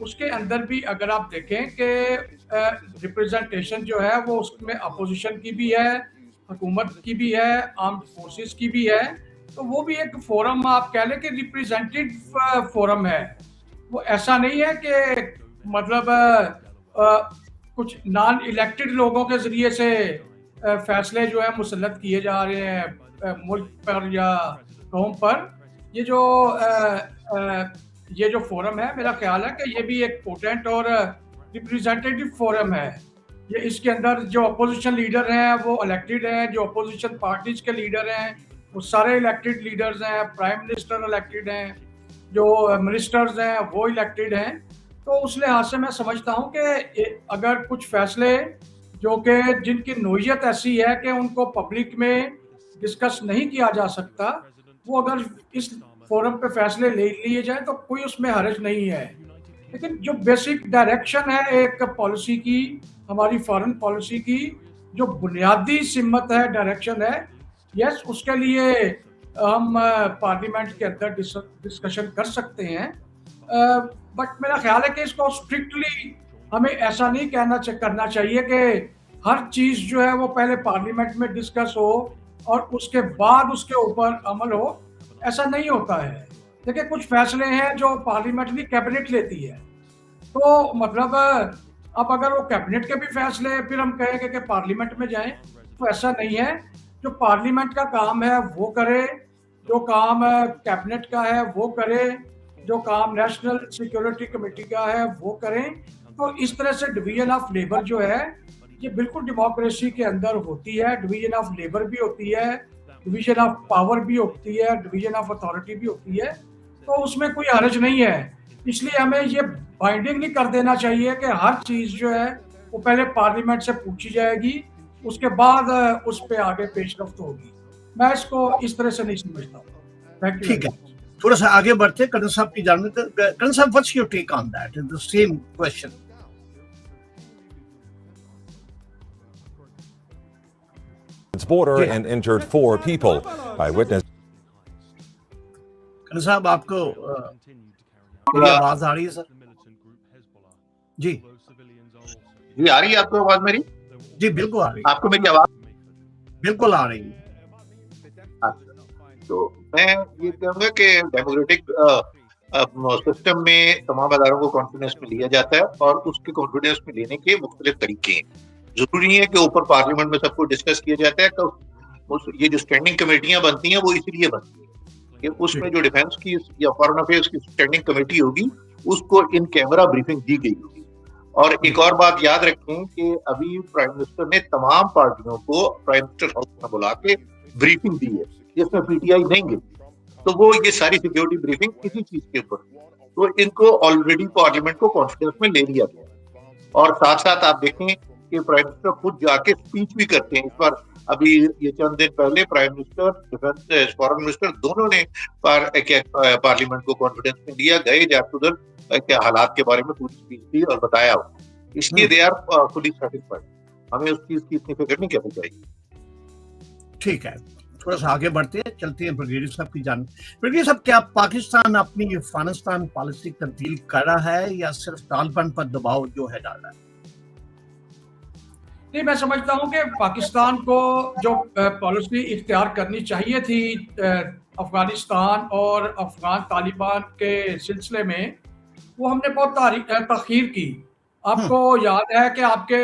اس کے اندر بھی اگر آپ دیکھیں کہ ریپریزنٹیشن جو ہے وہ اس میں اپوزیشن کی بھی ہے, حکومت کی بھی ہے, آرمڈ فورسز کی بھی ہے, تو وہ بھی ایک فورم آپ کہہ لیں کہ ریپریزنٹیو فورم ہے. وہ ایسا نہیں ہے کہ مطلب کچھ نان الیکٹڈ لوگوں کے ذریعے سے فیصلے جو ہے مسلط کیے جا رہے ہیں ملک پر یا قوم پر. یہ جو فورم ہے میرا خیال ہے کہ یہ بھی ایک پوٹنٹ اور ریپریزنٹیٹیو فورم ہے. یہ اس کے اندر جو اپوزیشن لیڈر ہیں وہ الیکٹڈ ہیں, جو اپوزیشن پارٹیز کے لیڈر ہیں وہ سارے الیکٹڈ لیڈرز ہیں, پرائم منسٹر الیکٹڈ ہیں, جو منسٹرز ہیں وہ الیکٹڈ ہیں. تو اس لحاظ سے میں سمجھتا ہوں کہ اگر کچھ فیصلے جو کہ جن کی نوعیت ایسی ہے کہ ان کو پبلک میں ڈسکس نہیں کیا جا سکتا, وہ اگر اس فورم پہ فیصلے لے لیے جائیں تو کوئی اس میں حرج نہیں ہے. لیکن جو بیسک ڈائریکشن ہے ایک پالیسی کی, ہماری فارن پالیسی کی جو بنیادی سمت ہے, ڈائریکشن ہے, یس اس کے لیے ہم پارلیمنٹ کے اندر ڈسکشن کر سکتے ہیں. بٹ میرا خیال ہے کہ اس کو اسٹرکٹلی ہمیں ایسا نہیں کرنا چاہیے کہ ہر چیز جو ہے وہ پہلے پارلیمنٹ میں ڈسکس ہو اور اس کے بعد اس کے اوپر عمل ہو. ایسا نہیں ہوتا ہے. دیکھیں کچھ فیصلے ہیں جو پارلیمنٹری کیبنٹ لیتی ہے, تو مطلب اب اگر وہ کیبنٹ کے بھی فیصلے پھر ہم کہیں گے کہ پارلیمنٹ میں جائیں, تو ایسا نہیں ہے. جو پارلیمنٹ کا کام ہے وہ کرے, جو کام کیبنٹ کا ہے وہ کرے, جو کام نیشنل سیکیورٹی کمیٹی کا ہے وہ کریں. تو اس طرح سے ڈویژن آف لیبر جو ہے یہ بالکل ڈیموکریسی کے اندر ہوتی ہے. ڈویژن آف لیبر بھی ہوتی ہے, ڈویژن آف پاور بھی ہوتی ہے, ڈویژن آف اتھارٹی بھی ہوتی ہے. تو اس میں کوئی حرج نہیں ہے. اس لیے ہمیں یہ بائنڈنگ نہیں کر دینا چاہیے کہ ہر چیز جو ہے وہ پہلے پارلیمنٹ سے پوچھی جائے گی, اس کے بعد اس پہ آگے پیش رفت ہوگی. میں اس کو اس طرح سے نہیں سمجھتا ہوں. ٹھیک ہے, تھوڑا سا آگے بڑھتے ہیں کرن صاحب کی جانب. کرن صاحب, what's your take on that? The same question. its border and injured 4 people. Eyewitness. کرن صاحب آپ کو میری آواز آ رہی ہے سر؟ جی جی آ رہی ہے آپ کو آواز میری؟ جی بالکل آ رہی ہے. آپ کو میری آواز بالکل آ رہی ہے. تو میں یہ کہوں گا کہ ڈیموکریٹک سسٹم میں تمام اداروں کو کانفیڈنس میں لیا جاتا ہے, اور اس کے کانفیڈنس میں لینے کے مختلف طریقے ہیں. ضروری نہیں ہے کہ اوپر پارلیمنٹ میں سب کو ڈسکس کیا جاتا ہے. تو یہ جو اسٹینڈنگ کمیٹیاں بنتی ہیں وہ اس لیے بنتی ہیں کہ اس میں جو ڈیفینس کی یا فارن افیئرس کی اسٹینڈنگ کمیٹی ہوگی اس کو ان کیمرہ بریفنگ دی گئی ہوگی. اور ایک اور بات یاد رکھیں کہ ابھی پرائم منسٹر نے تمام پارٹیوں کو پرائم منسٹر ہاؤس میں بلا کے بریفنگ دی ہے, جس میں پی ٹی آئی نہیں گئی. تو وہ یہ ساری سیکیورٹی بریفنگ اسی چیز کے اوپر, تو ان کو آلریڈی پارلیمنٹ کو کانفیڈنس میں لے لیا گیا. اور ساتھ ساتھ آپ دیکھیں کہ پرائم منسٹر خود جا کے اسپیچ بھی کرتے ہیں. اس بار ابھی یہ چند دن پہلے prime minister, defence, foreign minister دونوں نے پارلیمنٹ کو کانفیڈنس میں لیا, گئے جب ادھر کیا حالات کے بارے میں پوری اسپیچ دی اور بتایا. اس لیے دے آر فلی سیٹسفائڈ. ہمیں اس چیز کی اتنی فکر نہیں کرنی چاہیے. ٹھیک ہے, تھوڑا سا آگے بڑھتے ہیں, چلتے ہیں بریگیڈیئر صاحب کی جانب. بریگیڈیئر صاحب, کیا پاکستان اپنی افغانستان پالیسی تبدیل کر رہا ہے یا صرف طالبان پر دباؤ جو ہے ڈال رہا ہے؟ نہیں, میں سمجھتا ہوں کہ پاکستان کو جو پالیسی اختیار کرنی چاہیے تھی افغانستان اور افغان طالبان کے سلسلے میں, وہ ہم نے بہت تاخیر کی. آپ کو یاد ہے کہ آپ کے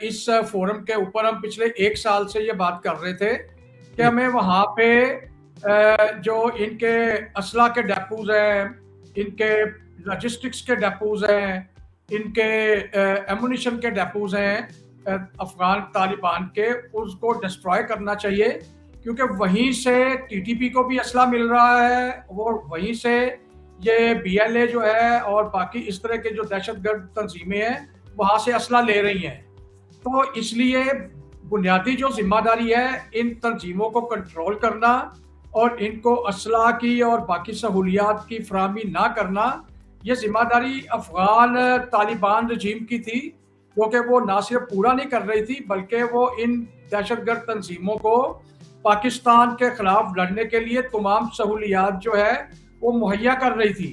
اس فورم کے اوپر ہم پچھلے 1 سال سے یہ بات کر رہے تھے کہ ہمیں وہاں پہ جو ان کے اسلحہ کے ڈیپوز ہیں, ان کے لاجسٹکس کے ڈیپوز ہیں, ان کے ایمونیشن کے ڈیپوز ہیں افغان طالبان کے, اس کو ڈسٹرائے کرنا چاہیے, کیونکہ وہیں سے ٹی ٹی پی کو بھی اسلحہ مل رہا ہے, وہ وہیں سے یہ بی ایل اے جو ہے اور باقی اس طرح کے جو دہشت گرد تنظیمیں ہیں وہاں سے اسلحہ لے رہی ہیں. تو اس لیے بنیادی جو ذمہ داری ہے ان تنظیموں کو کنٹرول کرنا اور ان کو اسلحہ کی اور باقی سہولیات کی فراہمی نہ کرنا, یہ ذمہ داری افغان طالبان رجیم کی تھی, کیونکہ وہ نہ صرف پورا نہیں کر رہی تھی بلکہ وہ ان دہشت گرد تنظیموں کو پاکستان کے خلاف لڑنے کے لیے تمام سہولیات جو ہے وہ مہیا کر رہی تھی.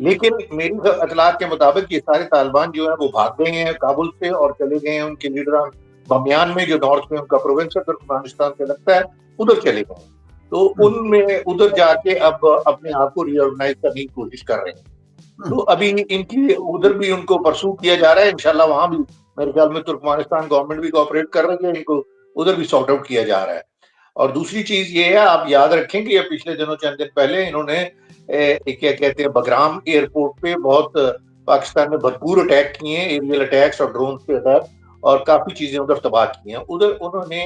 لیکن میری اطلاعات کے مطابق یہ سارے طالبان جو ہیں وہ بھاگ گئے ہیں کابل سے اور چلے گئے ہیں ان کے لیڈران بامیان میں جو نارتھ میں ان کا پروونس ہے ترکمانستان سے لگتا ہے ادھر چلے گئے ہیں. تو ان میں ادھر جا کے اب اپنے آپ کو ری آرگنائز کرنے کی کوشش کر رہے ہیں. تو ابھی ان کی ادھر بھی ان کو پرسو کیا جا رہا ہے, انشاءاللہ وہاں بھی میرے خیال میں ترکمانستان گورنمنٹ بھی کوآپریٹ کر رہی ہے, ان کو ادھر بھی سارٹ آؤٹ کیا جا رہا ہے. اور دوسری چیز یہ ہے آپ یاد رکھیں کہ یہ پچھلے دنوں چند دن پہلے انہوں نے کیا کہتے ہیں بگرام ایئرپورٹ پہ بہت پاکستان میں بھرپور اٹیک کیے ہیں, ایریل اٹیکس اور ڈرون کے اٹیک, اور کافی چیزیں ادھر تباہ کی ہیں. ادھر انہوں نے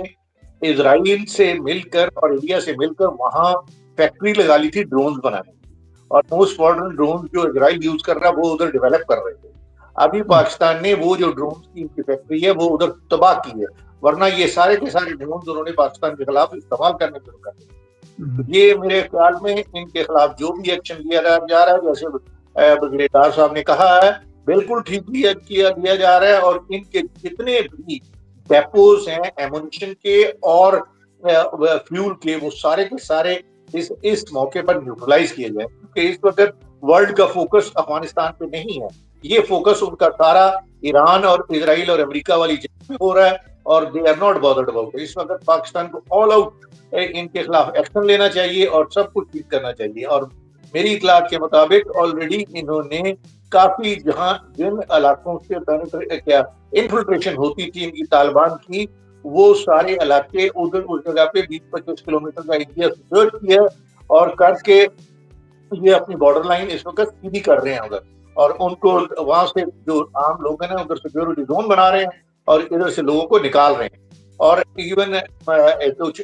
اسرائیل سے مل کر اور انڈیا سے مل کر وہاں فیکٹری لگا لی تھی ڈرونز بنانے کی, اور موسٹ ماڈرن ڈرون جو اسرائیل یوز کر رہا ہے وہ ادھر ڈیولپ کر رہے تھے. ابھی پاکستان نے وہ جو ڈرونز کی فیکٹری ہے وہ ادھر تباہ کی ہے, ورنہ یہ سارے کے سارے ڈرونز انہوں نے پاکستان کے خلاف استعمال کرنے شروع کر دیے. یہ میرے خیال میں ان کے خلاف جو بھی ایکشن لیا جا رہا ہے, جیسے بریگیڈیئر صاحب نے کہا ہے, بالکل ٹھیک لیا جا رہا ہے. اور ان کے جتنے بھی ڈیپوز ہیں ایمونیشن کے اور فیول کے, وہ سارے کے سارے اس موقع پر نیوٹرلائز کیے جائیں, کیونکہ اس وقت ورلڈ کا فوکس افغانستان پہ نہیں ہے, یہ فوکس ان کا سارا ایران اور اسرائیل اور امریکہ والی جنگ میں ہو رہا ہے, اور they are not bothered about. اس وقت پاکستان کو آل آؤٹ ان کے خلاف ایکشن لینا چاہیے اور سب کچھ ٹھیک کرنا چاہیے. اور میری اطلاعات کے مطابق آلریڈی انہوں نے کافی جن علاقوں سے انفلٹریشن ہوتی تھی ان کی طالبان کی, وہ سارے علاقے ادھر اس جگہ پہ 20-25 کلومیٹر کا ایریا سیکیور کیا اور کر کے یہ اپنی بارڈر لائن اس وقت سیدھی کر رہے ہیں ادھر, اور ان کو وہاں سے جو عام لوگ ہیں ادھر سیکورٹی زون بنا رہے ہیں اور ادھر سے لوگوں کو نکال رہے ہیں. اور ایون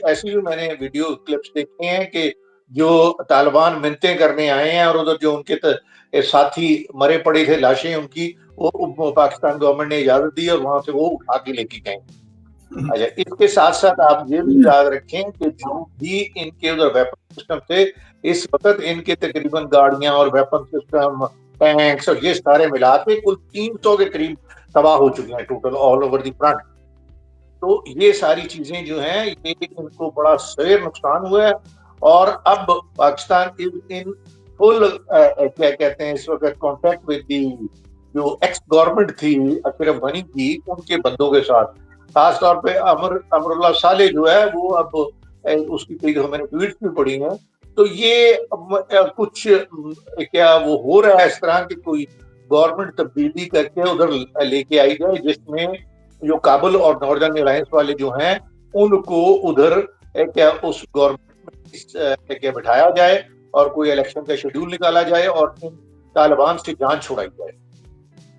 ایسی بھی میں نے ویڈیو کلپس دیکھے ہیں کہ جو طالبان منتیں کرنے آئے ہیں اور ادھر جو ان کے ساتھی مرے پڑے تھے لاشیں ان کی, وہ پاکستان گورنمنٹ نے اجازت دی اور وہاں سے وہ اٹھا کے لے کے گئے. اچھا, اس کے ساتھ ساتھ آپ یہ بھی یاد رکھیں کہ جو بھی ان کے ادھر ویپن سسٹم تھے اس وقت ان کے تقریباً گاڑیاں اور ویپن سسٹم ٹینکس اور یہ سارے ملا کے کل 300 کے قریب تباہ ہو چکے ہیں total all over the front. تو یہ ساری چیزیں جو ہیں یہ ان کو بڑا سویر نقصان ہوا ہے, اور اب پاکستان ان فل کیا کہتے ہیں اس وقت کانٹیکٹ ود دی جو ایکس گورنمنٹ تھی اشرف غنی کی, ان کے بندوں کے ساتھ, خاص طور پہ امر اللہ صالح جو ہے وہ اب اس کی کئی میں نے ٹویٹس بھی پڑھی ہیں. تو یہ کچھ کیا وہ ہو رہا ہے اس طرح کی کوئی گورنمنٹ تبدیلی کر کے ادھر لے کے آئی جائے جس میں جو کابل اور ناردرن الائنس والے جو ہیں ان کو ادھر کیا اس گورنمنٹ میں کیا بٹھایا جائے اور کوئی الیکشن کا شیڈول نکالا جائے اور ان طالبان سے جان چھڑائی جائے.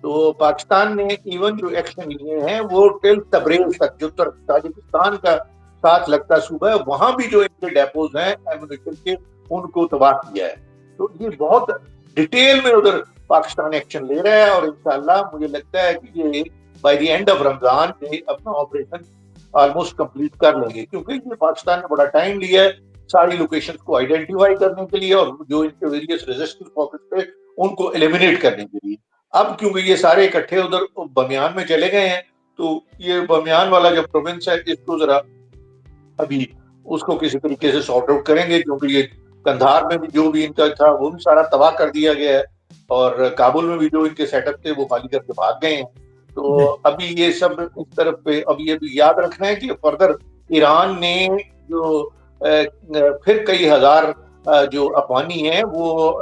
تو پاکستان نے ایون جو ایکشن لیے ہیں وہ ٹل تبریز تک جو تاجکستان کا ساتھ لگتا صوبہ ہے وہاں بھی جو ان کے ڈیپوز ہیں ایمونیشن کے ان کو تباہ کیا ہے. تو یہ بہت ڈیٹیل میں ادھر پاکستان ایکشن لے رہا ہے, اور انشاءاللہ مجھے لگتا ہے کہ یہ بائی دی اینڈ آف رمضان میں اپنا آپریشن آلموسٹ کمپلیٹ کر لیں گے, کیونکہ یہ پاکستان نے بڑا ٹائم لیا ہے ساری لوکیشن کو آئیڈینٹیفائی کرنے کے لیے اور جو ان کے ویریس ریزسٹنس پاکٹ تھے ان کو ایلیمینیٹ کرنے کے لیے. اب کیونکہ یہ سارے اکٹھے ادھر بامیان میں چلے گئے ہیں تو یہ بامیان والا جو پروونس ہے اس کو ذرا ابھی اس کو کسی طریقے سے سارٹ آؤٹ کریں گے, کیونکہ یہ کندھار میں بھی جو بھی ان کا تھا وہ بھی سارا تباہ کر دیا گیا ہے, اور کابل میں بھی جو ان کے سیٹ اپ تھے وہ خالی کر کے بھاگ گئے ہیں. تو ابھی یہ سب اس طرف پہ اب یہ بھی یاد رکھنا ہے کہ فردر ایران نے جو پھر کئی ہزار جو افغانی ہیں وہ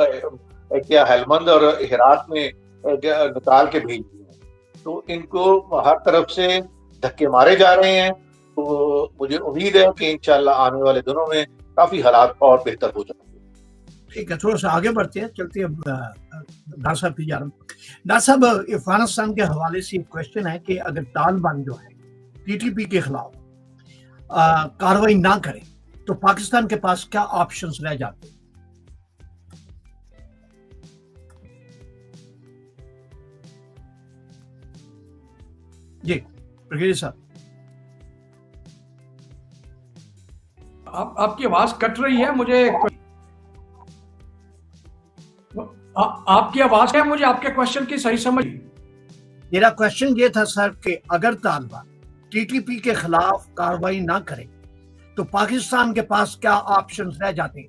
کیا ہلمند اور ہرات میں نکال کے بھیج دیے ہیں. تو ان کو ہر طرف سے دھکے مارے جا رہے ہیں. تو مجھے امید ہے کہ انشاءاللہ آنے والے دنوں میں کافی حالات اور بہتر ہو جائیں گے. ٹھیک ہے, تھوڑا سا آگے بڑھتے ہیں, چلتے ہیں ڈاکٹر صاحب کی جانب. ڈاکٹر صاحب, افغانستان کے حوالے سے ایک کوشچن ہے کہ اگر طالبان جو ہے ٹی ٹی پی کے خلاف کاروائی نہ کرے تو پاکستان کے پاس کیا آپشنز رہ جاتے ہیں؟ جی برگیڈیئر صاحب. آپ کی آواز کٹ رہی ہے, مجھے آپ کی آواز ہے, مجھے آپ کے کوشچن کی صحیح سمجھ. میرا کوشچن یہ تھا سر کہ اگر طالبان ٹی ٹی پی کے خلاف کاروائی نہ کرے تو پاکستان کے پاس کیا آپشنز رہ جاتے ہیں؟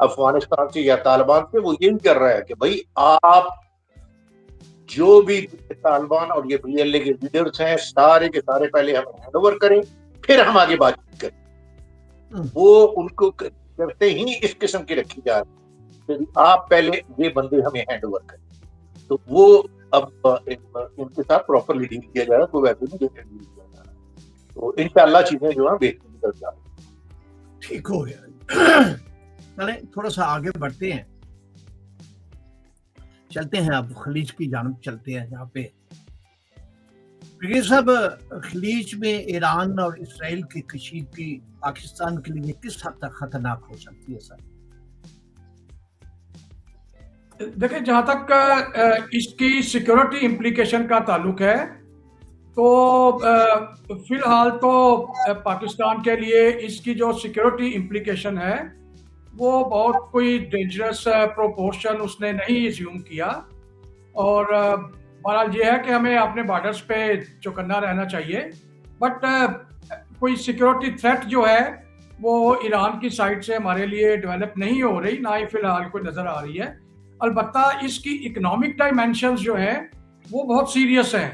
افغانستان سے یا طالبان سے، وہ یہی کر رہا ہے کہ بھائی آپ جو بھی طالبان اور یہ پی ایل اے کے لیڈرز ہیں سارے کے سارے پہلے ہم ہینڈ اوور کریں، پھر ہم آگے بات چیت کریں. وہ ان کو کرتے ہی اس قسم کی رکھی جا رہی ہے، آپ پہلے یہ بندے ہمیں ہینڈ اوور کریں. تو وہ اب ان کے ساتھ پراپرلی ڈیل کیا جا رہا ہے، تو ویسے بھی ڈیل کیا جا رہا ہے. تو انشاءاللہ چیزیں جو ہیں بہتری کر جا رہی ہیں. ٹھیک ہو گیا. چلیں تھوڑا سا آگے بڑھتے ہیں، چلتے ہیں اب خلیج کی جانب چلتے ہیں. جہاں پہ صاحب خلیج میں ایران اور اسرائیل کی کشیدگی پاکستان کے لیے کس حد تک خطرناک ہو سکتی ہے سر؟ دیکھیں جہاں تک اس کی سیکورٹی امپلیکیشن کا تعلق ہے تو فی الحال تو پاکستان کے لیے اس کی جو سیکورٹی امپلیکیشن ہے وہ بہت کوئی ڈینجرس پروپورشن اس نے نہیں ایزیوم کیا، اور بہرحال یہ ہے کہ ہمیں اپنے بارڈرز پہ چوکنا رہنا چاہیے. بٹ کوئی سیکورٹی تھریٹ جو ہے وہ ایران کی سائڈ سے ہمارے لیے ڈیولپ نہیں ہو رہی، نہ ہی فی الحال کوئی نظر آ رہی ہے. البتہ اس کی اکنامک ڈائمینشنز جو ہیں وہ بہت سیریس ہیں،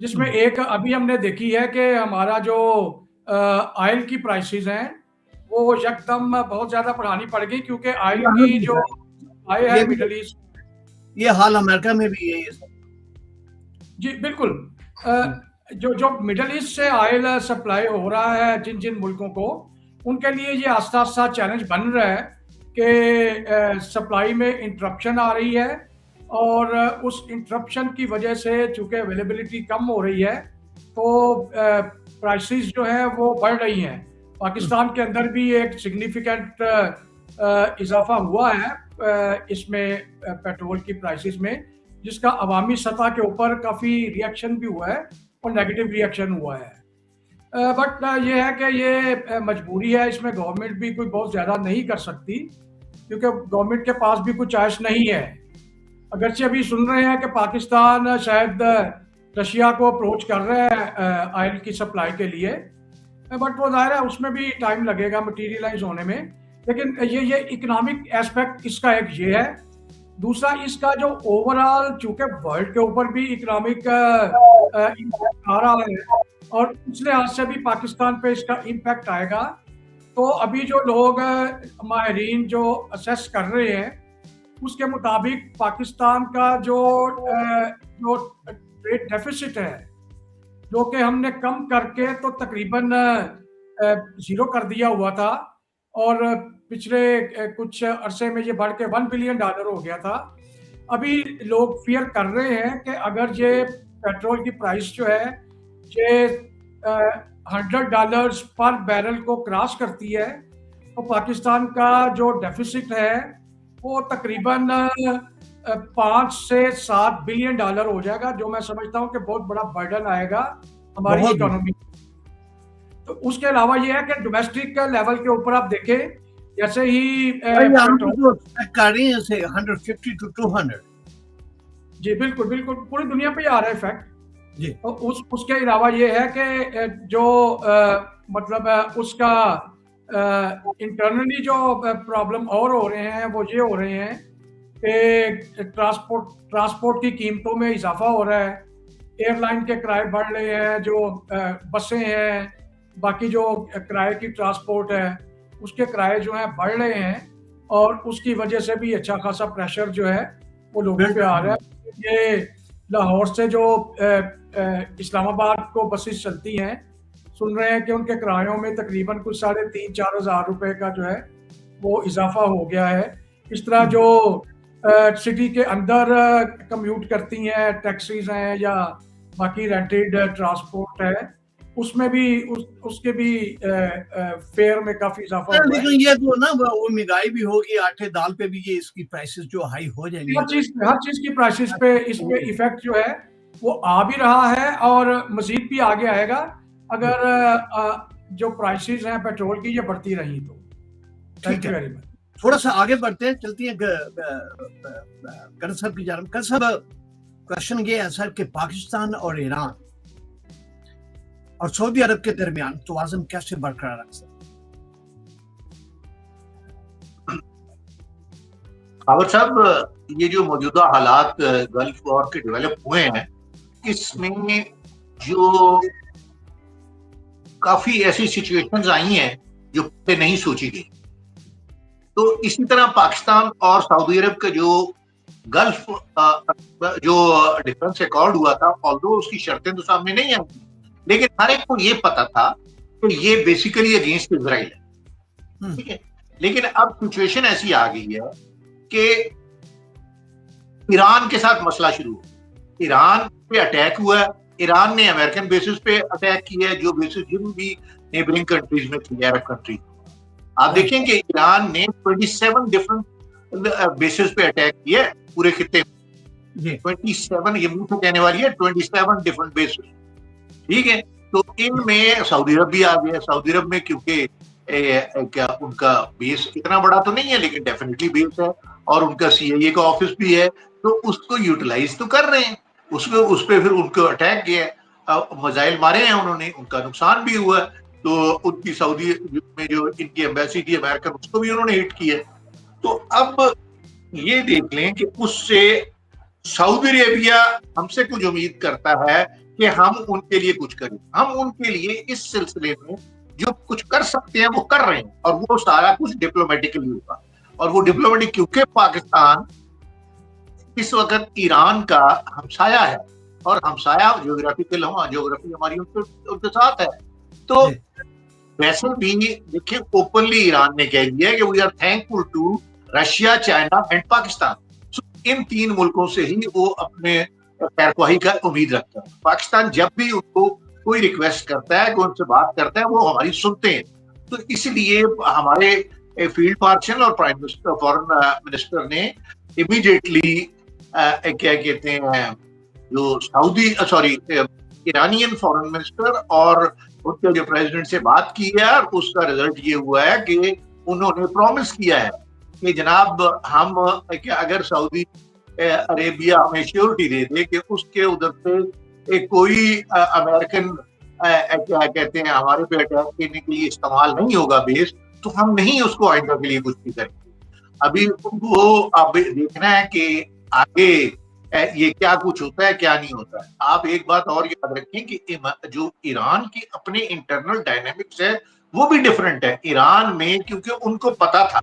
جس میں ایک ابھی ہم نے دیکھی ہے کہ ہمارا جو آئل کی پرائسز ہیں وہ یکدم بہت زیادہ بڑھانی پڑ گئی، کیونکہ آئل کی جو آئے ہے مڈل ایسٹ، یہ حال امریکہ میں بھی یہی ہے. جی بالکل. جو مڈل ایسٹ سے آئل سپلائی ہو رہا ہے جن ملکوں کو، ان کے لیے یہ آہستہ آہستہ چیلنج بن رہا ہے کہ سپلائی میں انٹرپشن آ رہی ہے، اور اس انٹرپشن کی وجہ سے چونکہ اویلیبلٹی کم ہو رہی ہے تو پرائسز جو ہیں وہ بڑھ رہی ہیں. پاکستان کے اندر بھی ایک سگنیفیکنٹ اضافہ ہوا ہے اس میں پیٹرول کی پرائسز میں، جس کا عوامی سطح کے اوپر کافی ریئیکشن بھی ہوا ہے اور نیگیٹو ریئیکشن ہوا ہے. بٹ یہ ہے کہ یہ مجبوری ہے، اس میں گورنمنٹ بھی کوئی بہت زیادہ نہیں کر سکتی، کیونکہ گورنمنٹ کے پاس بھی کوئی چوائس نہیں ہے. اگرچہ ابھی سن رہے ہیں کہ پاکستان شاید رشیا کو اپروچ کر رہا ہے آئل کی سپلائی کے لیے، بٹ وہ ظاہر ہے اس میں بھی ٹائم لگے گا مٹیریلائز ہونے میں. لیکن یہ اکنامک ایسپیکٹ اس کا ایک یہ ہے. دوسرا اس کا جو اوور آل چونکہ ورلڈ کے اوپر بھی اکنامک امپیکٹ آ رہا ہے، اور اس لحاظ سے بھی پاکستان پہ اس کا امپیکٹ آئے گا. تو ابھی جو لوگ ماہرین جو اسیس کر رہے ہیں اس کے مطابق پاکستان کا جو ٹریڈ ڈیفیسٹ ہے، جو کہ ہم نے کم کر کے تو تقریباً زیرو کر دیا ہوا تھا، اور پچھلے کچھ عرصے میں یہ بڑھ کے $1 بلین ہو گیا تھا. ابھی لوگ فیئر کر رہے ہیں کہ اگر یہ پیٹرول کی پرائس جو ہے یہ $100 پر بیرل کو کراس کرتی ہے تو پاکستان کا جو ڈیفیسٹ ہے وہ تقریباً $5 سے $7 بلین ہو جائے گا، جو میں سمجھتا ہوں کہ بہت بڑا برڈن آئے گا ہماری اکانومی. تو اس کے علاوہ یہ ہے کہ ڈومیسٹک لیول کے اوپر آپ دیکھیں، جیسے ہی کر رہی ہیں 150 to 200. جی بالکل بالکل پوری دنیا پہ آ رہا ہے افیکٹ. جی اس کے علاوہ یہ ہے کہ جو مطلب اس کا انٹرنلی جو پرابلم اور ہو رہے ہیں وہ یہ ہو رہے ہیں کہ ٹرانسپورٹ کی قیمتوں میں اضافہ ہو رہا ہے، ایئر لائن کے کرائے بڑھ رہے ہیں، جو بسیں ہیں، باقی جو کرائے کی ٹرانسپورٹ ہے اس کے کرائے جو ہیں بڑھ رہے ہیں، اور اس کی وجہ سے بھی اچھا خاصا پریشر جو ہے وہ لوگوں پہ آ رہا ہے. یہ لاہور سے جو اسلام آباد کو بسیں چلتی ہیں، سن رہے ہیں کہ ان کے کرایوں میں تقریباً کچھ 3,500-4 ہزار روپے کا جو ہے وہ اضافہ ہو گیا ہے. اس طرح جو سٹی کے اندر کمیوٹ کرتی ہیں، ٹیکسیز ہیں یا باقی رینٹڈ ٹرانسپورٹ ہے، اس میں بھی اس کے بھی فیئر میں کافی اضافہ ہوا ہے. لیکن یہ تو نا وہ مہنگائی بھی ہوگی، آٹے دال پہ بھی یہ اس کی پرائسز جو ہائی ہو جائیں گی. ہر چیز کی پرائسز پہ اس پہ ایفیکٹ جو ہے وہ آ بھی رہا ہے، اور مزید بھی آگے آئے گا اگر جو پرائسز ہیں پیٹرول کی یہ بڑھتی رہی تو. تھینک یو ویری مچ. تھوڑا سا آگے بڑھتے ہیں، چلتی ہیں کرن صاحب کی جانب. کرن صاحب کوشچن یہ ہے سر کہ پاکستان اور ایران اور سعودی عرب کے درمیان توازن کیسے برقرار رکھ سکتے؟ خاور صاحب یہ جو موجودہ حالات گلف وار کے ڈیولپ ہوئے ہیں اس میں جو کافی ایسی سچویشنز آئی ہیں جو پہلے نہیں سوچی گئی. تو اسی طرح پاکستان اور سعودی عرب کا جو گلف جو ڈیفنس ایکارڈ ہوا تھا although اس کی شرطیں تو سامنے نہیں آئی لیکن ہر ایک کو یہ پتا تھا کہ یہ بیسیکلی اگینسٹ اسرائیل ہے. ٹھیک ہے, لیکن اب سچویشن ایسی آ گئی ہے کہ ایران کے ساتھ مسئلہ شروع ہو. ایران پہ اٹیک ہوا ہے, ایران نے امریکن بیسز پہ اٹیک کیا ہے جو بیسز جن بھی نیبرنگ کنٹریز میں تھی, عرب کنٹریز. آپ دیکھیں کہ ایران نے 27 ڈفرنٹ بیسز پہ اٹیک کیا ہے پورے خطے میں. 27 یہ منہ سے کہنے والی ہے 27 ڈفرنٹ بیسز. ٹھیک ہے, تو ان میں سعودی عرب بھی آ گیا. سعودی عرب میں کیونکہ کیا ان کا بیس اتنا بڑا تو نہیں ہے لیکن ڈیفینیٹلی بیس ہے اور ان کا CIA کا آفس بھی ہے, تو اس کو یوٹیلائز تو کر رہے ہیں. اس پہ پھر ان کو اٹیک کیا ہے, میزائل مارے ہیں انہوں نے, ان کا نقصان بھی ہوا ہے. تو ان کی سعودی میں جو ان کی ایمبیسی تھی امریکن اس کو بھی انہوں نے ہٹ کیا. تو اب یہ دیکھ لیں کہ اس سے سعودی عربیہ ہم سے کچھ امید کرتا ہے کہ ہم ان کے لیے کچھ کریں. ہم ان کے لیے اس سلسلے میں جو کچھ کر سکتے ہیں وہ کر رہے ہیں اور وہ سارا کچھ ڈپلومیٹکلی ہوگا. اور وہ ڈپلومیٹک کیونکہ پاکستان اس وقت ایران کا ہمسایہ ہے اور ہمسایہ جغرافیکل جغرافی ہماری ان کے ساتھ ہے. تو ویسے بھی دیکھیں اوپنلی ایران نے کہہ دیا کہ we are thankful to Russia, China and Pakistan. ان 3 ملکوں سے ہی وہ اپنے خیرخواہی کا امید رکھتا ہے. پاکستان جب بھی ان کو کوئی ریکویسٹ کرتا ہے, کوئی ان سے بات کرتا ہے, وہ ہماری سنتے ہیں. تو اس لیے ہمارے فیلڈ مارشل اور پرائم منسٹر فارن منسٹر نے امیڈیٹلی کیا کہتے ہیں جو ایرانین فارن منسٹر اور ان کے جو پریزیڈنٹ سے بات کی ہے, اور اس کا رزلٹ یہ ہوا ہے کہ انہوں نے پرومس کیا ہے کہ جناب ہم اگر سعودی عربیہ ہمیں شیورٹی دے دے کہ اس کے ادھر سے کوئی امریکن کیا کہتے ہیں ہمارے پہ اٹیک کرنے کے لیے استعمال نہیں ہوگا بیس, تو ہم نہیں اس کو آئندہ کے لیے کچھ بھی کریں گے. ابھی وہ اب دیکھنا ہے کہ آگے یہ کیا کچھ ہوتا ہے کیا نہیں ہوتا ہے. آپ ایک بات اور یاد رکھیں کہ جو ایران کی اپنے انٹرنل ڈائنامکس ہے وہ بھی ڈفرینٹ ہے. ایران میں کیونکہ ان کو پتا تھا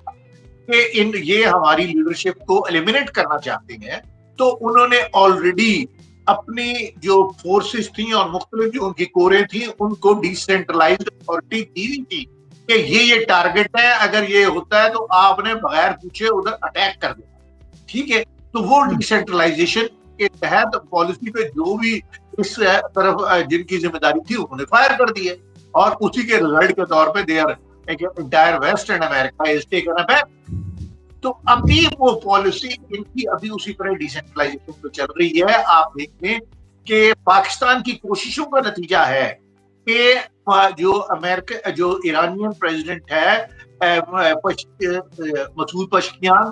کہ یہ ہماری لیڈرشپ کو ایلیمینیٹ کرنا چاہتے ہیں, تو انہوں نے آلریڈی اپنی جو فورسز تھیں اور مختلف جو ان کی کوریں تھیں ان کو ڈیسینٹرلائزڈ اتھارٹی دی ہوئی تھی کہ یہ ٹارگٹ ہے, اگر یہ ہوتا ہے تو آپ نے بغیر پوچھے ادھر اٹیک کر دینا. ٹھیک ہے, تو وہ ڈیسینٹرلائزیشن کے تحت پالیسی پہ جو بھی اس طرف جن کی ذمہ داری تھی انہوں نے فائر کر دی ہے, اور اسی کے رزلٹ کے طور پہ the entire West and America is taken aback. تو ابھی وہ پالیسی ان کی ابھی اسی طرح ڈیسینٹرلائزیشن پہ چل رہی ہے. آپ دیکھیں کہ پاکستان کی کوششوں کا نتیجہ ہے کہ جو ایرانین پریزیڈنٹ ہے مسعود پشکیان,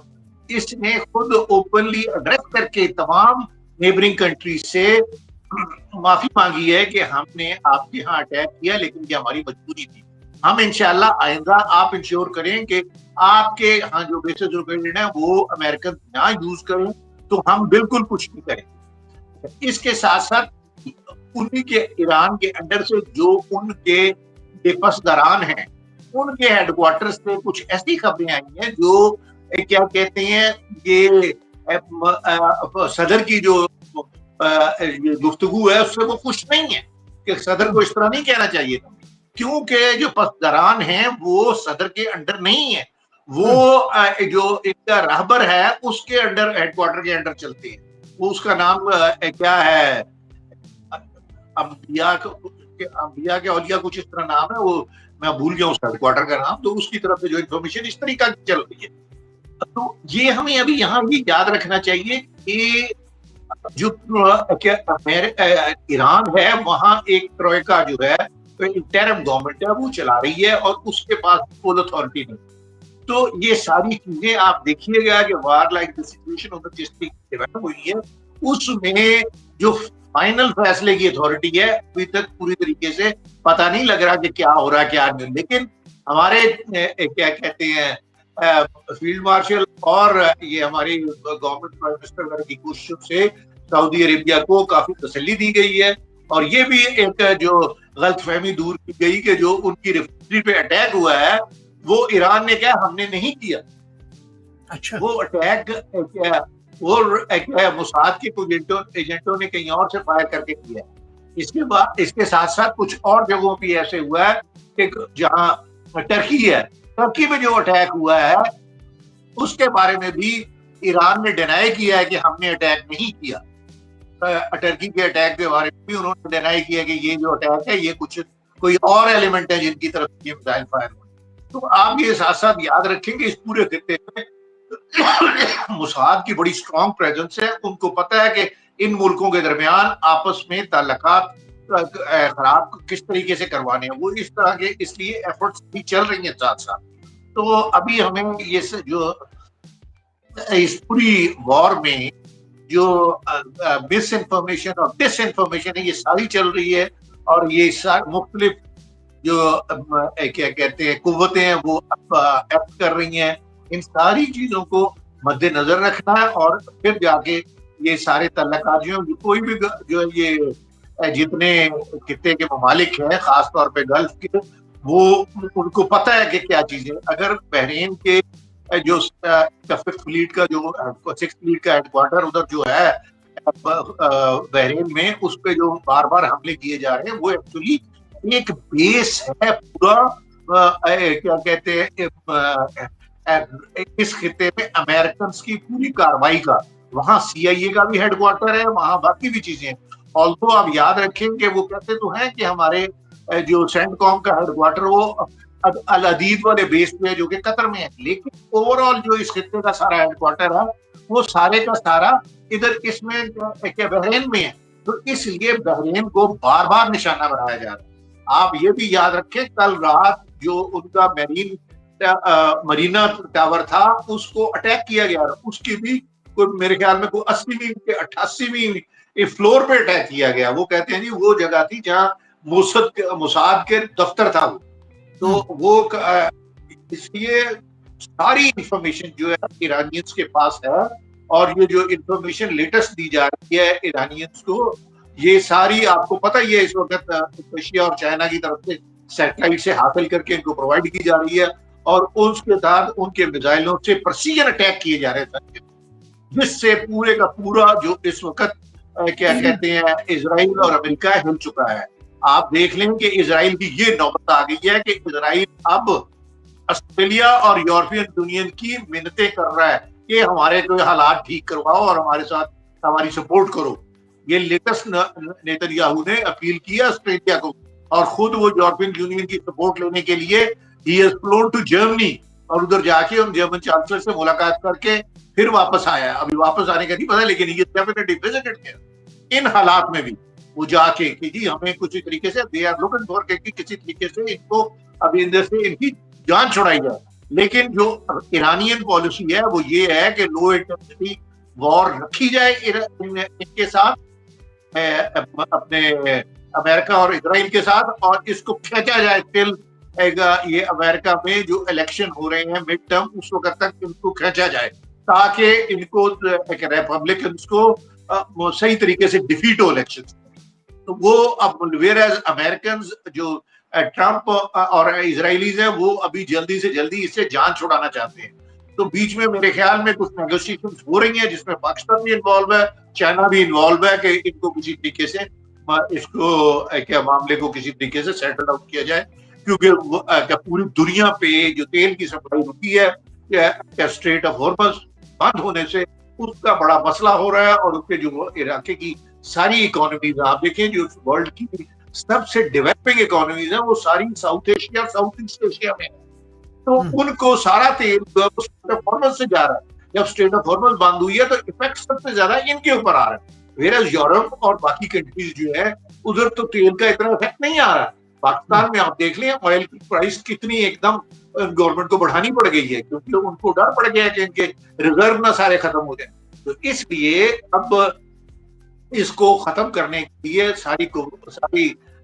اس نے خود اوپنلی ایڈریس کر کے تمام نیبرنگ کنٹریز سے معافی مانگی ہے کہ ہم نے آپ کے ہاں اٹیک کیا لیکن یہ ہماری مجبوری تھی. ہم انشاءاللہ آئندہ آپ انشور کریں کہ آپ کے ہاں جو بیسز لوکیٹڈ ہیں وہ امریکن نہ یوز کریں, تو ہم بالکل کچھ نہیں کریں. اس کے ساتھ ساتھ انہی کے ایران کے انڈر سے جو ان کے پسداران ہیں ان کے ہیڈ کوارٹر سے کچھ ایسی خبریں آئی ہیں جو کیا کہتے ہیں یہ صدر کی جو گفتگو ہے اس سے وہ خوش نہیں ہے کہ صدر کو اس طرح نہیں کہنا چاہیے تھا, کیونکہ جو پسداران ہیں وہ صدر کے انڈر نہیں ہے, وہ جو ایک کا رہبر ہے اس کے انڈر ہیڈ کوارٹر کے انڈر چلتے ہیں. وہ اس کا نام کیا ہے, انبیاء کے اولیاء کچھ اس طرح نام ہے, وہ میں بھول گیا اس ہیڈ کوارٹر کا نام. تو اس کی طرف سے جو انفارمیشن اس طریقہ کی چل رہی ہے, تو یہ ہمیں ابھی یہاں بھی یاد رکھنا چاہیے کہ جو ایران ہے وہاں ایک ٹروئکا جو ہے انٹرم گورنمنٹ ہے وہ چلا رہی ہے اور اس کے پاس فل اتھارٹی نہیں. تو یہ ساری چیزیں آپ دیکھیے گا کہ وار لائک سچویشن ادھر جس طریقے سے ڈیولپ ہوئی ہے اس میں جو فائنل فیصلے کی اتھارٹی ہے ابھی تک پوری طریقے سے پتہ نہیں لگ رہا کہ کیا ہو رہا ہے کیا نہیں. لیکن ہمارے کیا کہتے ہیں فیلڈ مارشل اور یہ ہماری گورنمنٹ پرائم منسٹر کی کوششوں سے سعودی عربیہ کو کافی تسلی دی گئی ہے. اور یہ بھی ایک جو غلط فہمی دور کی گئی کہ جو ان کی ریفائنری پہ اٹیک ہوا ہے وہ ایران نے کیا ہم نے نہیں کیا. اچھا وہ اٹیک وہ موساد کے ایجنٹوں نے کہیں اور سے فائر کر کے کیا. اس کے بعد اس کے ساتھ ساتھ کچھ اور جگہوں پہ ایسے ہوا ہے کہ جہاں ٹرکی ہے, ٹرکی میں جو اٹیک ہوا ہے اس کے بارے میں بھی ایران نے ڈینائی کیا ہے کہ ہم نے اٹیک نہیں کیا. ٹرکی کے اٹیک کے بارے میں بھی انہوں نے ڈینائی کیا کہ یہ جو اٹیک ہے یہ کچھ کوئی اور ایلیمنٹ ہے جن کی طرف یہ میزائل فائر ہوئے. تو آپ یہ ساتھ ساتھ یاد رکھیں کہ اس پورے خطے میں موساد کی بڑی اسٹرانگ پریزنس ہے. ان کو پتہ ہے کہ ان ملکوں کے درمیان آپس میں تعلقات خراب کس طریقے سے کروانے ہیں. وہ اس طرح کے اس لیے ایفرٹس بھی چل رہی ہیں ساتھ ساتھ. تو ابھی ہمیں یہ جو اس پوری وار میں جو مس انفارمیشن اور ڈس انفارمیشن ہے یہ ساری چل رہی ہے, اور یہ مختلف جو کیا کہتے ہیں قوتیں ہیں وہ ایکٹ کر رہی ہیں. ان ساری چیزوں کو مد نظر رکھنا ہے اور پھر جا کے یہ سارے تعلقات جو کوئی بھی جو یہ جتنے خطے کے ممالک ہیں خاص طور پہ گلف کے, وہ ان کو پتہ ہے کہ کیا چیزیں. اگر بحرین کے جو ففتھ فلیٹ کا جو سکس فلیٹ کا ہیڈ کوارٹر ادھر جو ہے بحرین میں, اس پہ جو بار بار حملے کیے جا رہے ہیں وہ ایکچولی ایک بیس ہے پورا کیا کہتے ہیں اس خطے میں امریکنز کی پوری کاروائی کا. وہاں سی آئی اے کا بھی ہیڈ کوارٹر ہے, وہاں باقی بھی چیزیں ہیں. آلدو آپ یاد رکھیں کہ وہ کہتے تو ہیں کہ ہمارے جو سینٹ کام کا ہیڈ کوارٹر وہ العدید والے بیس پہ ہے جو کہ قطر میں ہے, لیکن اوور آل جو اس خطے کا سارا ہیڈ کوارٹر ہے وہ سارے کا سارا ادھر اس میں بحرین میں ہے. تو اس لیے بحرین کو بار بار نشانہ بنایا جا رہا ہے. آپ یہ بھی یاد رکھیں کل رات جو ان کا مرینا ٹاور تھا اس کو اٹیک کیا گیا, اس کی بھی کوئی میرے خیال میں کوئی 80ویں 88ویں فلور پہ اٹیک کیا گیا. وہ کہتے ہیں جی وہ جگہ تھی جہاں موساد کے دفتر تھا وہ. تو وہ اس لیے ساری انفارمیشن جو ہے ایرانینز کے پاس ہے, اور یہ جو انفارمیشن لیٹسٹ دی جا رہی ہے ایرانینز کو یہ ساری آپ کو پتہ ہی ہے اس وقت رشیا اور چائنا کی طرف سے سیٹلائٹ سے حاصل کر کے ان کو پرووائڈ کی جا رہی ہے, اور اس کے بعد ان کے میزائلوں سے پرسیجن اٹیک کیے جا رہے تھے, جس سے پورے کا پورا جو اس وقت کیا کہتے ہیں اسرائیل اور امریکہ ہل چکا ہے. آپ دیکھ لیں کہ اسرائیل کی یہ نوبت آ گئی ہے کہ اسرائیل اب آسٹریلیا اور یورپین یونین کی منتیں کر رہا ہے کہ ہمارے کوئی حالات ٹھیک کرواؤ اور ہمارے ساتھ ہماری سپورٹ کرو. یہ لیٹسٹ نیتن نے اپیل کیا آسٹریلیا کو, اور خود وہ یورپین یونین کی سپورٹ لینے کے لیے he has flown to Germany, اور ادھر جا کے ان جرمن چانسلر سے ملاقات کر کے پھر واپس آیا. ابھی واپس آنے کا نہیں پتا, لیکن یہ ڈیفینیٹلی وزٹڈ کیا ان حالات میں بھی وہ جا کے کہ جی ہمیں کچھ طریقے سے دے آر لوکنگ فار کہ کسی طریقے سے ان کو ابھی اندر سے ان کی جان چھڑائی جائے. لیکن جو ایرانین پالیسی ہے وہ یہ ہے کہ لو انٹینسٹی وار رکھی جائے ان کے ساتھ, اپنے امریکہ اور اسرائیل کے ساتھ, اور اس کو کھینچا جائے ٹل یہ امریکہ میں جو الیکشن ہو رہے ہیں مڈ ٹرم اس وقت تک ان کو کھینچا جائے تاکہ ان کو ریپبلکنز کو صحیح طریقے سے ڈیفیٹ ہو الیکشن. تو وہ اب ویئر ایز امریکنز جو ٹرمپ اور اسرائیلیز ہیں وہ ابھی جلدی سے جلدی اس سے جان چھڑانا چاہتے ہیں. تو بیچ میں میرے خیال میں کچھ نیگوشیشنز ہو رہی ہیں جس میں پاکستان بھی انوالو ہے, چائنا بھی انوالو ہے کہ ان کو کسی طریقے سے اس کو کیا معاملے کو کسی طریقے سے سیٹل آؤٹ کیا جائے, کیونکہ پوری دنیا پہ جو تیل کی سپلائی رکی ہے اسٹریٹ آف ہارمز بند ہونے سے اس کا بڑا مسئلہ ہو رہا ہے, اور اس کے جو علاقے کی ساری اکانومیز آپ دیکھیں جو ورلڈ کی سب سے ڈیولپنگ اکانومیز ہیں وہ ساری South Asia South East Asia میں, تو ان کو سارا تیل اسٹریٹ آف ہارمز سے جا رہا ہے. جب اسٹریٹ آف ہارمز بند ہوئی ہے تو افیکٹ سب سے زیادہ ان کے اوپر آ رہا ہے, ویئرز یورپ اور باقی کنٹریز جو ہے ادھر تو تیل کا اتنا افیکٹ نہیں آ رہا. پاکستان میں آپ دیکھ لیں آئل کی پرائس کتنی ایک دم گورنمنٹ کو بڑھانی پڑ گئی ہے کیونکہ ان کو ڈر پڑ گیا کہ ان کے ریزرو نہ سارے ختم ہو جائیں. تو اس لیے اب اس کو ختم کرنے کے لیے ساری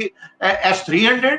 S-300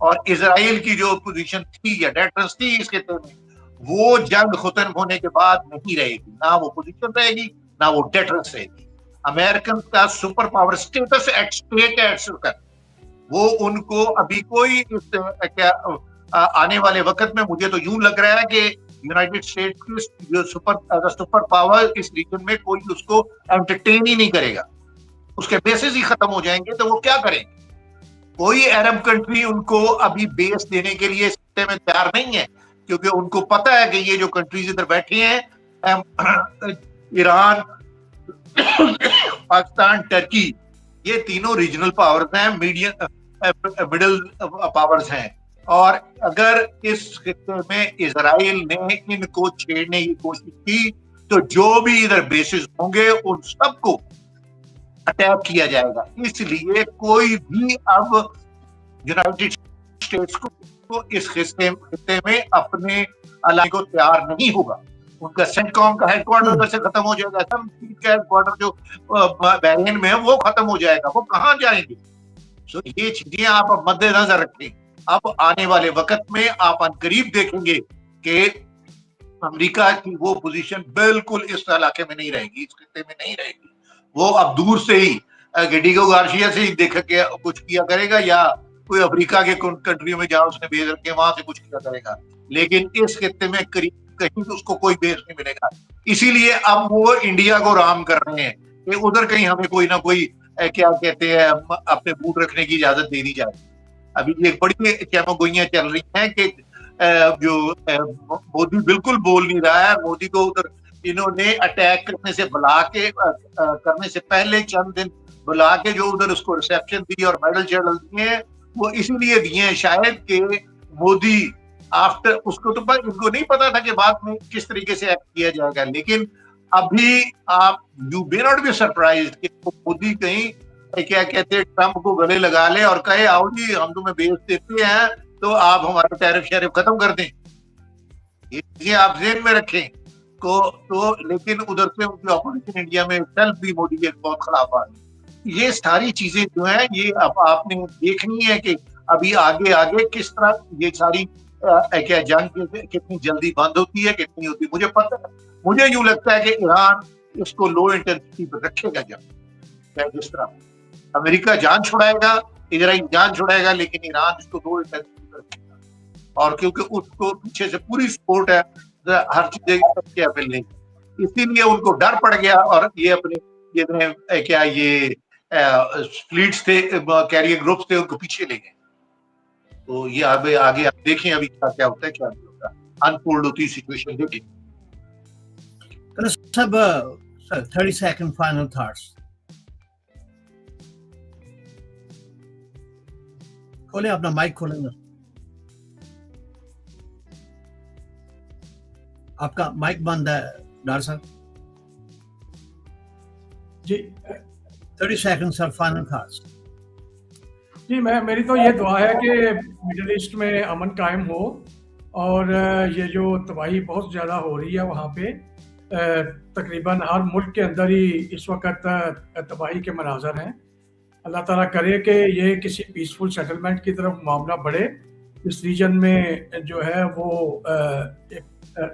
اور اسرائیل کی جو پوزیشن تھی یا ڈیٹرنس تھی اس خطے میں وہ جنگ ختم ہونے کے بعد نہیں رہے گی، نہ وہ پوزیشن رہے گی نہ وہ ڈیٹرنس رہے گی. امریکن کا superpower status at stake ہے وہ ان کو ابھی کوئی آنے والے وقت میں مجھے تو یوں لگ رہا ہے کہ یونائٹڈ اسٹیٹ کی جو سپر پاور اس ریجن میں کوئی اس کو انٹرٹین ہی نہیں کرے گا، اس کے بیسز ہی ختم ہو جائیں گے تو وہ کیا کریں گے. کوئی عرب کنٹری ان کو ابھی بیس دینے کے لیے اس خطے میں تیار نہیں ہے، کیونکہ ان کو پتا ہے کہ یہ جو کنٹریز ادھر بیٹھے ہیں ایران، پاکستان، ٹرکی، یہ تینوں ریجنل پاورز ہیں، مڈل پاورز ہیں، اور اگر اس خطے میں اسرائیل نے ان کو چھیڑنے کی کوشش کی تو جو بھی ادھر بیسز ہوں گے ان سب کو اٹیک کیا جائے گا. اس لیے کوئی بھی اب یونائٹڈ اسٹیٹس کو اس خطے میں اپنے علاقے کو تیار نہیں ہوگا. ان کا سینٹ کام کا ہیڈ کوارٹر سے ختم ہو جائے گا، سم کا ہیڈ کوارٹر جو بحرین میں ہے وہ ختم ہو جائے گا، وہ کہاں جائیں گے. یہ چیزیں آپ مد نظر رکھیں. اب آنے والے وقت میں آپ عنقریب دیکھیں گے کہ امریکہ کی وہ پوزیشن بالکل اس علاقے میں نہیں رہے گی، اس خطے میں نہیں رہے گی. وہ اب دور سے ہی گڈیگو گارشیا سے ہی دیکھ کے کچھ کیا کرے گا، یا کوئی افریقہ کے کنٹریوں میں جہاں اس نے بیس رکھے وہاں سے کچھ کیا کرے گا، لیکن اس خطے میں قریب کہیں اس کو کوئی بیس نہیں ملے گا. اسی لیے اب وہ انڈیا کو رام کر رہے ہیں کہ ادھر کہیں ہمیں کوئی نہ کوئی کیا کہتے ہیں اپنے بوٹ رکھنے کی اجازت دے دی جائے. ابھی ایک بڑی چیمو گوئیاں چل رہی ہیں کہ جو مودی بالکل بول نہیں رہا ہے. مودی کو ادھر انہوں نے اٹیک کرنے سے کرنے سے پہلے چند دن بلا کے جو ادھر اس کو ریسیپشن دی اور میڈل شیڈل دیے ہیں وہ اسی لیے دیے ہیں شاید کہ مودی آفٹر اس کو تو ان کو نہیں پتا تھا کہ بعد میں کس طریقے سے ایکٹ کیا جائے گا. لیکن ابھی آپ you be not be surprise کہ مودی کہیں کیا کہتے ہیں ٹرمپ کو گلے لگا لے اور کہے آؤ جی ہم تمہیں بیس دیتے ہیں تو آپ ہمارے ٹیرف شیرف ختم کر دیں. یہ چیزیں آپ ذہن میں رکھیں تو لیکن ادھر سے ان کی اپوزیشن انڈیا میں سیلف بھی مودی کے بہت خلاف آ رہی. یہ ساری چیزیں جو ہیں یہ اب آپ نے دیکھنی ہے کہ ابھی آگے کس طرح یہ ساری کیا جنگ کتنی جلدی بند ہوتی ہے کتنی ہوتی ہے. مجھے پتہ ہے، مجھے یوں لگتا ہے کہ ایران اس کو لو انٹینسٹی پہ رکھے گا جنگ. جس طرح امریکہ جان چھڑائے گا، اسرائیل جان چھڑائے گا، لیکن ایران اس کو لو انٹینسٹی پہ رکھے گا. اور کیونکہ اس کو پیچھے سے پوری سپورٹ ہے ہر چیز کیا ملنے کی، اسی لیے ان کو ڈر پڑ گیا اور یہ اپنے کیا یہ فلیٹس تھے، کیریئر گروپس تھے، ان کو پیچھے لے گئے. تو یہ آگے آپ دیکھیں ابھی کیا ہوتا ہے، کیا نہیں ہوتا، انفولڈ ہوتی سچویشن دیکھیں. سب 30 سیکنڈ فائنل تھاٹس. کھولیں اپنا مائک کھولیں گا. آپ کا مائک بند ہے ڈاکٹر صاحب. جی 30 سیکنڈ سر فائنل تھاٹس. جی میری تو یہ دعا ہے کہ مڈل ایسٹ میں امن قائم ہو، اور یہ جو تباہی بہت زیادہ ہو رہی ہے وہاں پہ تقریباً ہر ملک کے اندر ہی اس وقت تباہی کے مناظر ہیں. اللہ تعالیٰ کرے کہ یہ کسی پیسفل سیٹلمنٹ کی طرف معاملہ بڑھے، اس ریجن میں جو ہے وہ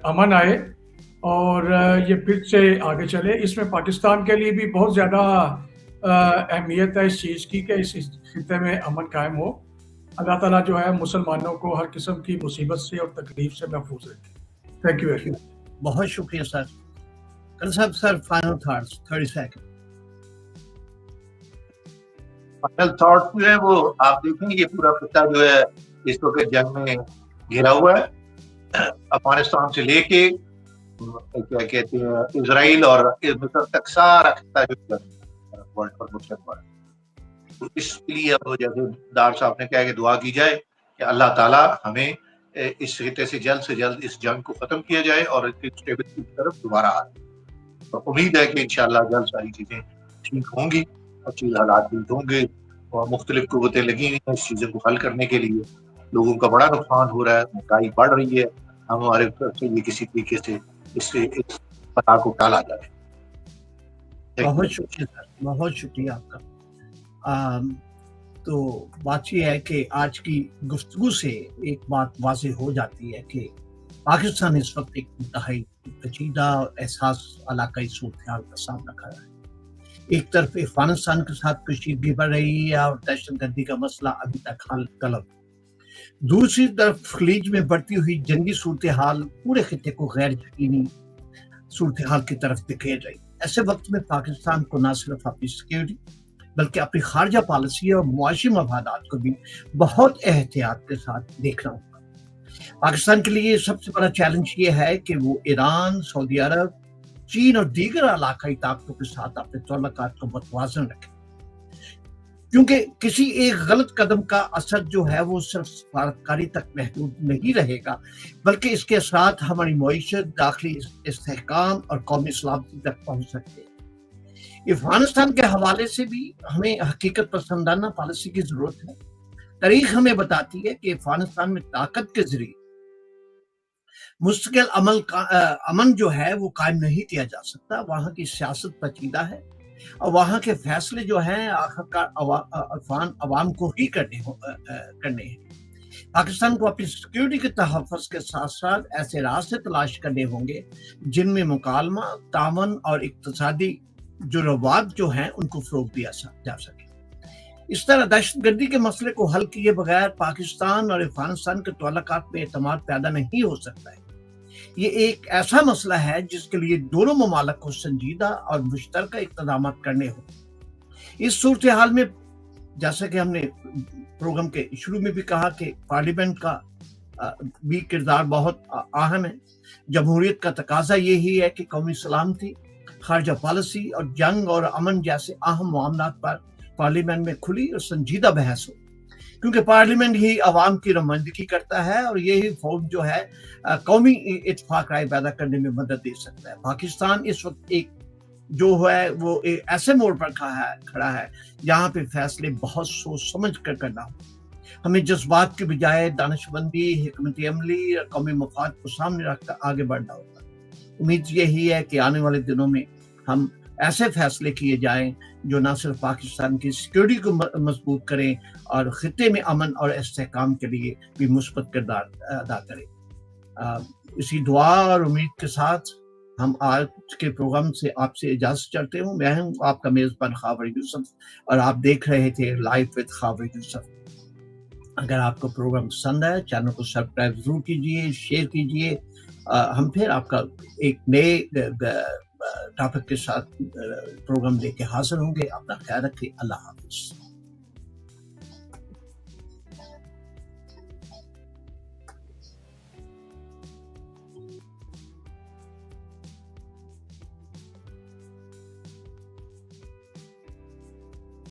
امن آئے اور یہ پھر سے آگے چلے. اس میں پاکستان کے لیے بھی بہت زیادہ اہمیت ہے اس چیز کی کہ اس خطے میں امن قائم ہو. اللہ تعالیٰ جو ہے مسلمانوں کو ہر قسم کی مصیبت سے اور تکلیف سے محفوظ رکھے. Thank you very much. بہت شکریہ سر. کل صاحب sir final thoughts 30 second. Final thoughts جو ہے وہ آپ دیکھیں گے پورا خطہ جو ہے اس وقت جنگ میں گھرا ہوا ہے. افغانستان سے لے کے کیا کہتے ہیں اسرائیل اور مصر تک سارا خطہ جو ورلڈ پر مسلم ہوا ہے. تو اس لیے اب جیسے ڈاکٹر صاحب نے کہا کہ دعا کی جائے کہ اللہ تعالیٰ ہمیں اس خطے سے جلد اس جنگ کو ختم کیا جائے اور اسٹیبلٹی کی طرف دوبارہ آ جائے. تو امید ہے کہ انشاءاللہ جلد ساری چیزیں ٹھیک ہوں گی، اچھی حالات ٹھیک ہوں گے، اور مختلف قوتیں لگی ہوئی ہیں اس چیزوں کو حل کرنے کے لیے. لوگوں کا بڑا نقصان ہو رہا ہے، مہنگائی بڑھ رہی ہے. ہمارے طرف سے یہ کسی طریقے سے اس پتہ کو ٹالا جائے. بہت شکریہ سر، بہت شکریہ آپ کا. تو بات یہ ہے کہ آج کی گفتگو سے ایک بات واضح ہو جاتی ہے کہ پاکستان اس وقت ایک انتہائی پیچیدہ اور احساس علاقائی صورتحال کا سامنا کر رہا ہے. ایک طرف افغانستان کے ساتھ کشیدگی بڑھ رہی ہے اور دہشت گردی کا مسئلہ ابھی تک حل طلب. دوسری طرف خلیج میں بڑھتی ہوئی جنگی صورتحال پورے خطے کو غیر یقینی صورتحال کی طرف دھکیل رہی. ایسے وقت میں پاکستان کو نہ صرف اپنی سیکیورٹی بلکہ اپنی خارجہ پالیسی اور معاشی مفادات کو بھی بہت احتیاط کے ساتھ دیکھنا ہوگا. پاکستان کے لیے سب سے بڑا چیلنج یہ ہے کہ وہ ایران، سعودی عرب، چین اور دیگر علاقائی طاقتوں کے ساتھ اپنے تعلقات کو متوازن رکھے، کیونکہ کسی ایک غلط قدم کا اثر جو ہے وہ صرف سفارتکاری تک محدود نہیں رہے گا، بلکہ اس کے اثرات ہماری معیشت، داخلی استحکام اور قومی سلامتی تک پہنچ سکتے ہیں. افغانستان کے حوالے سے بھی ہمیں حقیقت پسندانہ پالیسی کی ضرورت ہے. تاریخ ہمیں بتاتی ہے کہ افغانستان میں طاقت کے ذریعے مستقل امن جو ہے وہ قائم نہیں کیا جا سکتا. وہاں کی سیاست پیچیدہ ہے اور وہاں کے فیصلے جو ہیں آخرکار عوام کو ہی کرنے ہیں. پاکستان کو اپنی سیکیورٹی کے تحفظ کے ساتھ ساتھ ایسے راستے تلاش کرنے ہوں گے جن میں مکالمہ، تعاون اور اقتصادی جو روابط جو ہیں ان کو فروغ دیا جا سکے. اس طرح دہشت گردی کے مسئلے کو حل کیے بغیر پاکستان اور افغانستان کے تعلقات میں اعتماد پیدا نہیں ہو سکتا ہے. یہ ایک ایسا مسئلہ ہے جس کے لیے دونوں ممالک کو سنجیدہ اور مشترکہ اقدامات کرنے ہوں. اس صورتحال میں جیسا کہ ہم نے پروگرام کے شروع میں بھی کہا کہ پارلیمنٹ کا بھی کردار بہت اہم ہے. جمہوریت کا تقاضا یہی ہے کہ قومی سلامتی، خارجہ پالیسی اور جنگ اور امن جیسے اہم معاملات پر پارلیمنٹ میں کھلی اور سنجیدہ بحث ہو، کیونکہ پارلیمنٹ ہی عوام کی نمائندگی کرتا ہے اور یہی فورم جو ہے قومی اتفاق رائے پیدا کرنے میں مدد دے سکتا ہے. پاکستان اس وقت ایک جو ہے وہ ایسے موڑ پر کھڑا ہے جہاں پہ فیصلے بہت سوچ سمجھ کر کرنا ہو. ہمیں جذبات کے بجائے دانشمندی، حکمت عملی اور قومی مفاد کو سامنے رکھ کر آگے بڑھنا ہوگا. امید یہی ہے کہ آنے والے دنوں میں ہم ایسے فیصلے کیے جائیں جو نہ صرف پاکستان کی سیکیورٹی کو مضبوط کریں اور خطے میں امن اور استحکام کے لیے بھی مثبت کردار ادا کریں. اسی دعا اور امید کے ساتھ ہم آج کے پروگرام سے آپ سے اجازت چاہتے ہوں. میں ہوں آپ کا میزبان خاور یوسف اور آپ دیکھ رہے تھے لائف وتھ خاور یوسف. اگر آپ کو پروگرام پسند ہے چینل کو سبسکرائب ضرور کیجیے، شیئر کیجیے. ہم پھر آپ کا ایک نئے ٹاپک کے ساتھ پروگرام لے کے حاضر ہوں گے. اپنا خیال رکھیے. اللہ حافظ.